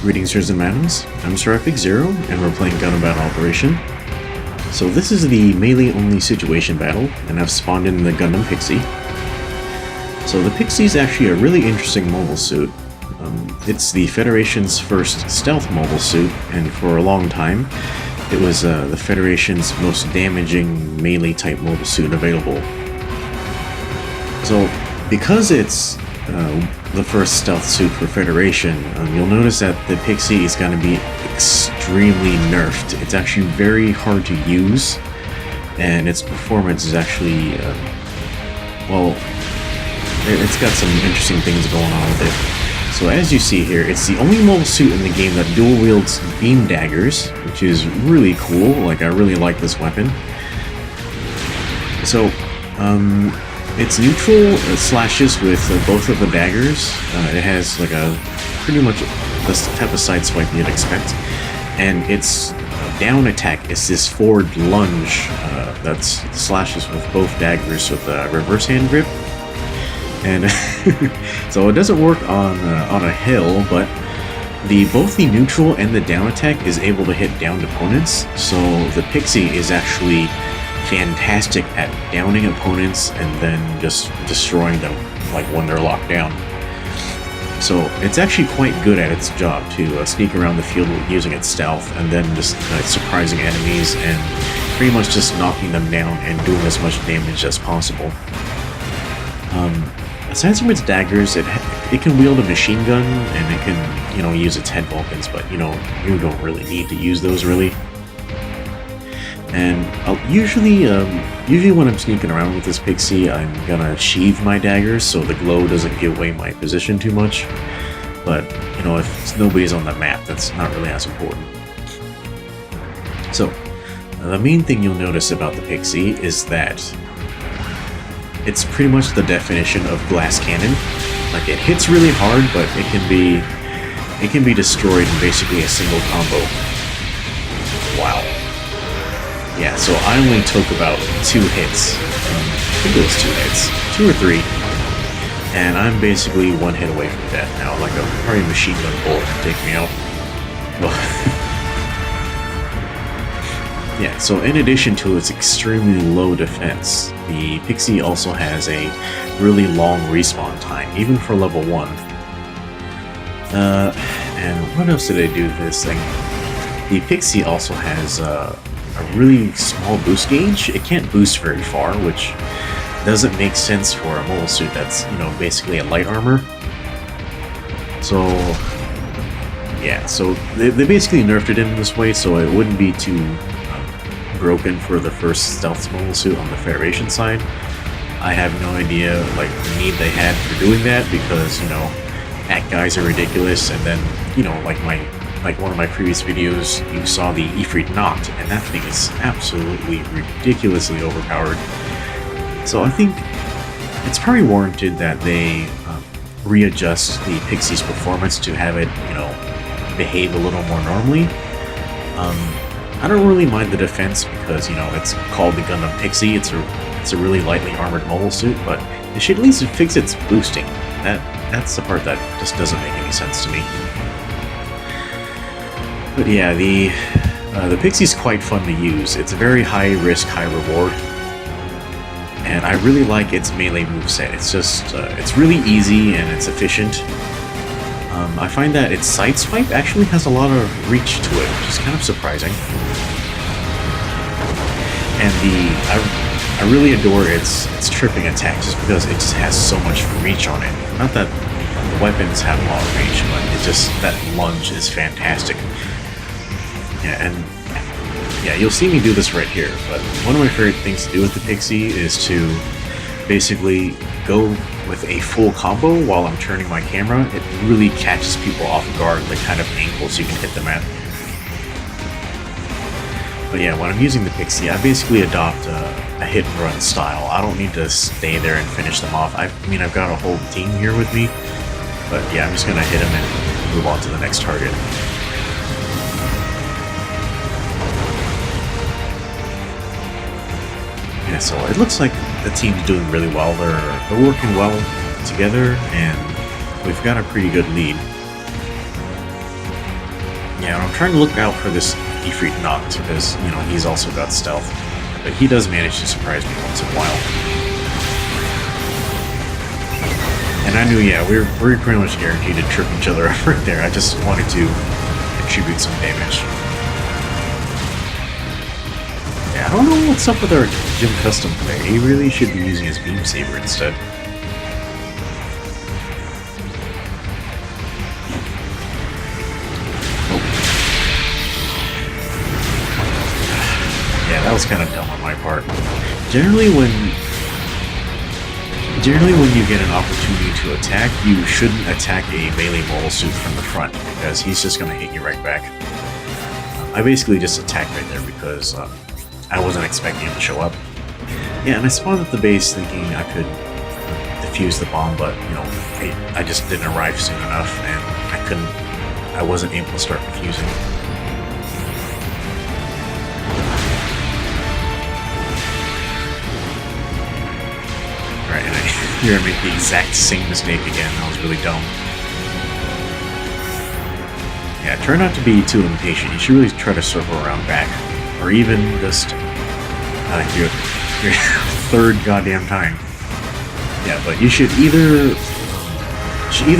Greetings, sirs and madams. I'm Sir Epic Zero, and we're playing Gundam Battle Operation. So this is the melee-only situation battle, and I've spawned in the Gundam Pixie. So the Pixie is actually a really interesting mobile suit. It's the Federation's first stealth mobile suit, and for a long time, it was the Federation's most damaging melee-type mobile suit available. So, because it's the first stealth suit for Federation, you'll notice that the Pixie is going to be extremely nerfed. It's actually very hard to use, and its performance is actually, well, it's got some interesting things going on with it. So as you see here, it's the only mobile suit in the game that dual wields beam daggers, which is really cool. Like, I really like this weapon. So, it's neutral slashes with both of the daggers. It has like a pretty much the type of side swipe you'd expect. And its down attack is this forward lunge that slashes with both daggers with a reverse hand grip. And so it doesn't work on a hill, but both the neutral and the down attack is able to hit downed opponents. So the Pixie is actually fantastic at downing opponents and then just destroying them like when they're locked down. So it's actually quite good at its job to sneak around the field using its stealth and then just surprising enemies and pretty much just knocking them down and doing as much damage as possible. Aside from its daggers, it can wield a machine gun and it can, use its head Vulcans, but you don't really need to use those really. And usually when I'm sneaking around with this Pixie, I'm gonna sheathe my daggers so the glow doesn't give away my position too much. But if nobody's on the map, that's not really as important. So the main thing you'll notice about the Pixie is that it's pretty much the definition of glass cannon. Like, it hits really hard, but it can be destroyed in basically a single combo. Wow. Yeah, so I only took about 2 hits. I think it was 2 hits. 2 or 3. And I'm basically 1 hit away from death now. Like a probably machine gun bullet can take me out. Yeah, so in addition to its extremely low defense, the Pixie also has a really long respawn time, even for level 1. And what else did I do to this thing? The Pixie also has a really small boost gauge. It can't boost very far, which doesn't make sense for a mobile suit that's, basically a light armor. So, yeah, so they basically nerfed it in this way, so it wouldn't be too broken for the first stealth mobile suit on the Federation side. I have no idea, the need they had for doing that, because, ACT guys are ridiculous, and then, like one of my previous videos, you saw the Ifrit Noct, and that thing is absolutely ridiculously overpowered. So I think it's probably warranted that they readjust the Pixie's performance to have it, behave a little more normally. I don't really mind the defense because, it's called the Gundam Pixie. It's a really lightly armored mobile suit, but they should at least fix its boosting. That's the part that just doesn't make any sense to me. But yeah, the Pixie's quite fun to use. It's a very high risk, high reward, and I really like its melee moveset. It's just it's really easy and it's efficient. I find that its side swipe actually has a lot of reach to it, which is kind of surprising. And I really adore its tripping attack just because it just has so much reach on it. Not that the weapons have a lot of reach, but that lunge is fantastic. Yeah, and yeah, you'll see me do this right here, but one of my favorite things to do with the Pixie is to basically go with a full combo while I'm turning my camera. It really catches people off guard, the kind of angles you can hit them at. But yeah, when I'm using the Pixie, I basically adopt a hit and run style. I don't need to stay there and finish them off. I've got a whole team here with me, but yeah, I'm just gonna hit them and move on to the next target. Yeah, so it looks like the team's doing really well. They're working well together, and we've got a pretty good lead. Yeah, and I'm trying to look out for this Ifrit Noct because, you know, he's also got stealth. But he does manage to surprise me once in a while. And I knew, yeah, we're pretty much guaranteed to trip each other up right there. I just wanted to contribute some damage. Yeah, I don't know what's up with our Gym Custom player. He really should be using his Beam Saber instead. Yeah, that was kind of dumb on my part. Generally when you get an opportunity to attack, you shouldn't attack a melee mobile suit from the front, because he's just going to hit you right back. I basically just attacked right there because I wasn't expecting him to show up. Yeah, and I spawned at the base thinking I could defuse the bomb, but, you know, I just didn't arrive soon enough, and I wasn't able to start defusing. Alright, and here I make the exact same mistake again. That was really dumb. Yeah, try not to be too impatient. You should really try to circle around back. Or even just your third goddamn time. Yeah, but you should either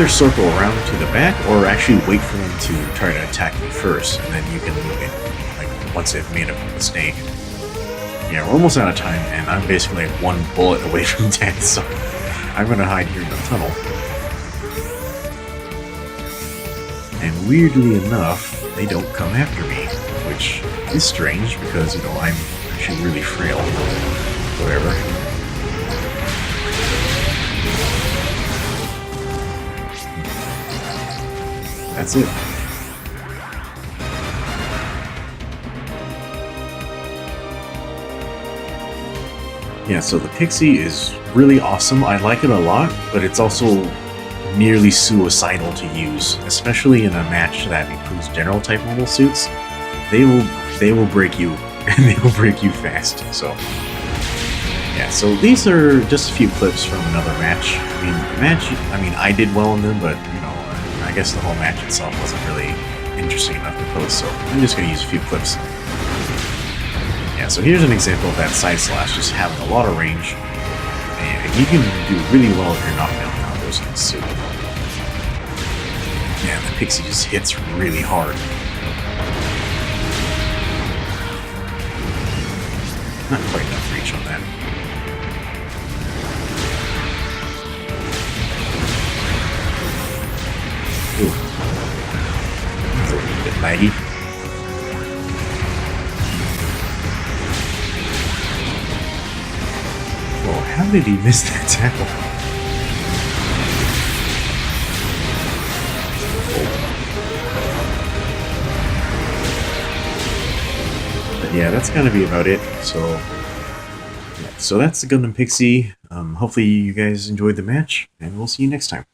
circle around to the back or actually wait for them to try to attack you first, and then you can move in, like, once they've made a mistake. Yeah, we're almost out of time, and I'm basically like one bullet away from death, so I'm gonna hide here in the tunnel. And weirdly enough, they don't come after me, which is strange because, you know, I'm actually really frail. Whatever. That's it. Yeah, so the Pixie is really awesome. I like it a lot, but it's also nearly suicidal to use, especially in a match that includes general type mobile suits. They will break you, and they will break you fast. So yeah, so these are just a few clips from another match. I mean, I did well in them, but, you know, I guess the whole match itself wasn't really interesting enough to post, so I'm just gonna use a few clips. Yeah, so here's an example of that side slash just having a lot of range, and you can do really well if you're knocking down combos in this suit. Yeah, the Pixie just hits really hard. Not quite enough reach on that. Ooh. That's a little bit laggy. Whoa, how did he miss that tackle? Yeah, that's gonna be about it. So that's the Gundam Pixie. Hopefully you guys enjoyed the match, and we'll see you next time.